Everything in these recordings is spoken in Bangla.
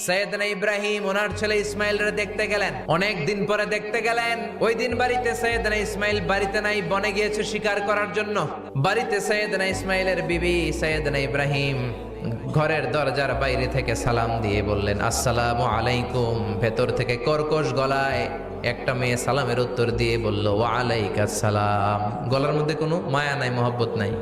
সাইয়েদনা ইব্রাহিম ওনার ছেলে ইসমাইলরে দেখতে গেলেন। অনেক দিন পরে দেখতে গেলেন। ওই দিন বাড়িতে সাইয়েদনা ইসমাইল বাড়িতে নাই, বনে গিয়েছে শিকার করার জন্য। বাড়িতে সাইয়েদনা ইসমাইলের বিবি সাইয়েদনা ইব্রাহিম ঘরের দরজার বাইরে থেকে সালাম দিয়ে বললেন, আসসালামু আলাইকুম। ভেতর থেকে কর্কশ গলায় একটা মেয়ে সালামের উত্তর দিয়ে বলল, ওয়া আলাইকাস সালাম। গলার মধ্যে কোনো মায়া নাই, মহব্বত নাই।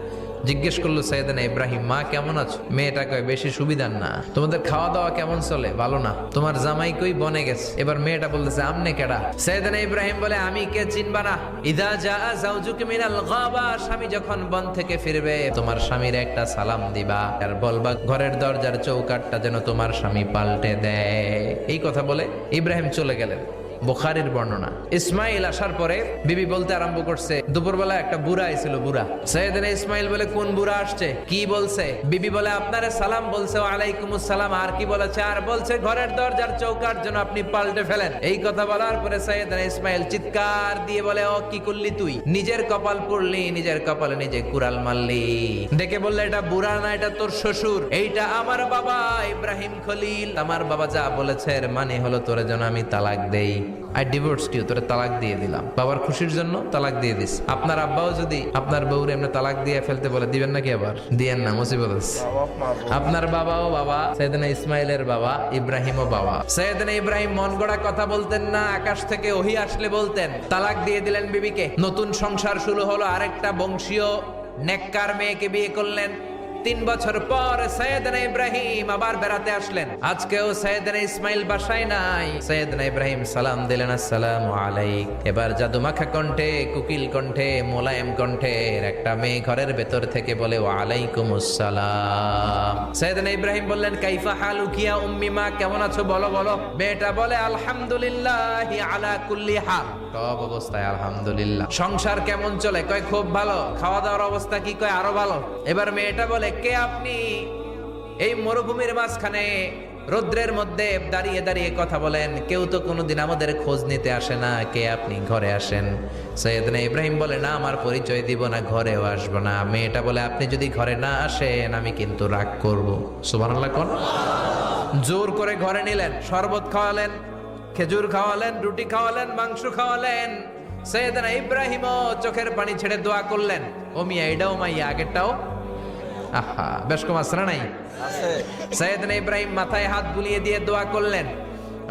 জিজ্ঞেস করলো সাইয়েদনা ইব্রাহিম, মা কেমন আছো? মেয়েটা কয়, বেশি সুবিধার না। তোমাদের খাওয়া দাওয়া কেমন চলে? ভালো না। তোমার জামাই কই? বনে গেছে। এবার মেয়েটা বলতেছে, আমনে কেডা? সাইয়েদনা ইব্রাহিম বলে, আমি কে চিনবা না? ইদা জাআ যাওজুকা মিনাল গাবা, স্বামী যখন বন থেকে ফিরবে তোমার স্বামীর একটা সালাম দিবা আর বলবা ঘরের দরজার চৌকাঠটা যেন তোমার স্বামী পাল্টে দেয়। এই কথা বলে ইব্রাহিম চলে গেলেন। বুখারীর বর্ণনা। ইসমাইল আসার পরে বিবি বলতে আরম্ভ করছে, দুপুরবেলা একটা বুড়া আইছিল। বুড়া সাইয়েদনা ইসমাইল বলে, কোন বুড়া আসছে? কি বলছে? বিবি বলে, আপনারে সালাম বলছে। ওয়া আলাইকুমুস সালাম। আর কি বলেছে? আর বলছে ঘরের দরজার চৌকাঠ যেন আপনি পাল্টে ফেলেন। এই কথা বলার পরে সাইয়েদনা ইসমাইল চিৎকার দিয়ে বলে, ও কি করলি তুই? নিজের কপাল পুড়লি, নিজের কপালে নিজে কুড়াল মারলি। ডেকে বললে, এটা বুড়া না, এটা তোর শ্বশুর। এইটা আমার বাবা ইব্রাহিম খলিল। আমার বাবা যা বলেছে এর মানে হলো তোরে যেন আমি তালাক দেই। আই ডিভোর্সড ইউ, তোরে তালাক দিয়ে দিলাম। বাবার খুশির জন্য তালাক দিয়ে দিস। আপনার আব্বাও যদি আপনার বউরে এমনি তালাক দিয়ে ফেলতে বলে, দিবেন নাকি? আবার দিয়েন না, মুসিবত আছে। আপনার বাবাও বাবা, সাইয়েদনা ইসমাইলের বাবা, ইব্রাহিমও বাবা। সাইয়েদনা ইব্রাহিম মন গড়া কথা বলতেন না, আকাশ থেকে ওহী আসলে বলতেন। তালাক দিয়ে দিলেন বিবিকে। নতুন সংসার শুরু হলো। আরেকটা বংশীয় নেককার মেয়েকে বিয়ে করলেন। 3 বছর পর সাইয়েদনা ইব্রাহিম আবার বেড়াতে আসলেন। আজকেও সাইয়েদনা ইসমাইল বাসায় নাই। সাইয়েদনা ইব্রাহিম সালাম দিলেন, আসসালামু আলাইক। এবার জাদুমাখা কণ্ঠে, কুকিল কণ্ঠে, মোলায়েম কণ্ঠে একটা মেয়ে ঘরের ভেতর থেকে বলে, ওয়া আলাইকুমুস সালাম। সাইয়েদনা ইব্রাহিম বললেন, কাইফা হালুকি ইয়া উম্মি, মা কেমন আছো? বলো বলো। মেয়েটা বলে, আলহামদুলিল্লাহি আলা কুল্লি হাল। সব অবস্থায় আলহামদুলিল্লাহ। সংসার কেমন চলে? কয় খুব ভালো। খাওয়া দাওয়ার অবস্থা কি? কয় আরো ভালো। এবার মেয়েটা বলে, কে আপনি? এই মরুভূমির মাঝখানে রৌদ্রের মধ্যে দাঁড়িয়ে দাঁড়িয়ে কথা বলেন, কেউ তো কোনোদিন আমাদের খোঁজ নিতে আসে না। কে আপনি? ঘরে আসেন। সাইয়েদনা ইব্রাহিম বলে, না, আমার পরিচয় দিব না, ঘরেও আসবো না। মেয়েটা বলে, আপনি যদি ঘরে না আসেন আমি কিন্তু রাগ করব। সুবহানাল্লাহ কোন। জোর করে ঘরে নিলেন, শরবত খাওয়ালেন, খেজুর খাওয়ালেন, রুটি খাওয়ালেন, মাংস খাওয়ালেন। সাইয়েদনা ইব্রাহিমও চোখের পানি ছেড়ে দোয়া করলেন, ও মিয়া, এটাও মাইয়া, আগেরটাও। আহা, বেশ কম আসরা নাই আছে। সাইয়েদনা ইব্রাহিম মাথায় হাত বুলিয়ে দিয়ে দোয়া করলেন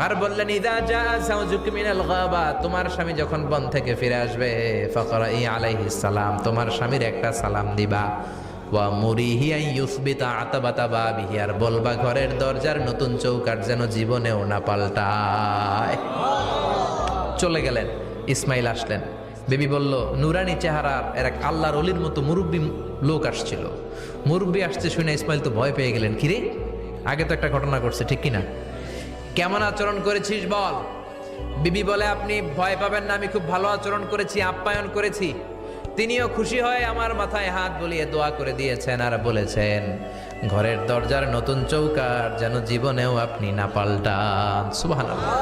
আর বললেন, ইদা জাআ যাওজুকা মিনাল গাবা, তোমার স্বামী যখন বন থেকে ফিরে আসবে, ফাকরাই আলাইহিস সালাম, তোমার স্বামীর একটা সালাম দিবা। ওয়া মুরিহি আন ইউসবিতা আতাবাতা বাবিহি, আর বলবা ঘরের দরজার নতুন চৌকাঠ যেন জীবনেও না পাল্টায়। চলে গেলেন। ইসমাইল আসলেন। বিবি বলল, নুরানি চেহারা এর এক আল্লাহর ওলির মতো মুরব্বী লোক আসছিল। মুরব্বী আসছে শুনে ইসমাইল তো ভয় পেয়ে গেলেন। কিরে, আগে তো একটা ঘটনা ঘটছে, ঠিক কিনা? কেমন আচরণ করেছিস বল। বিবি বলে, আপনি ভয় পাবেন না, আমি খুব ভালো আচরণ করেছি, আপ্যায়ন করেছি। তিনিও খুশি হয়ে আমার মাথায় হাত বুলিয়ে দোয়া করে দিয়েছেন আর বলেছেন, ঘরের দরজার নতুন চৌকাঠ যেন জীবনেও আপনি না পাল্টান। সুবহানাল্লাহ।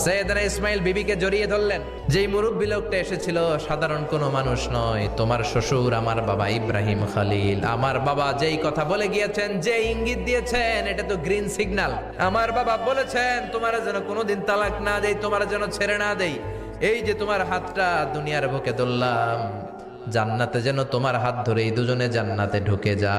সাইয়েদনা ইসমাইল বিবিকে জড়িয়ে ধরলেন। যেই মুরব্বী লোকটা এসেছিল সাধারণ কোনো মানুষ নয়, তোমার শ্বশুর আমার বাবা ইব্রাহিম খলিল। আমার বাবা যেই কথা বলে গিয়েছেন, যে ইঙ্গিত দিয়েছেন, এটা তো গ্রিন সিগন্যাল। আমার বাবা বলেছেন, তোমার যেন কোনোদিন তালাক না দেই, তোমার যেন ছেড়ে না দেই। এই যে তোমার হাতটা দুনিয়ার বুকে ধরলাম, জান্নাতে যেন তোমার হাত ধরে এই দুজনে জান্নাতে ঢুকে যা।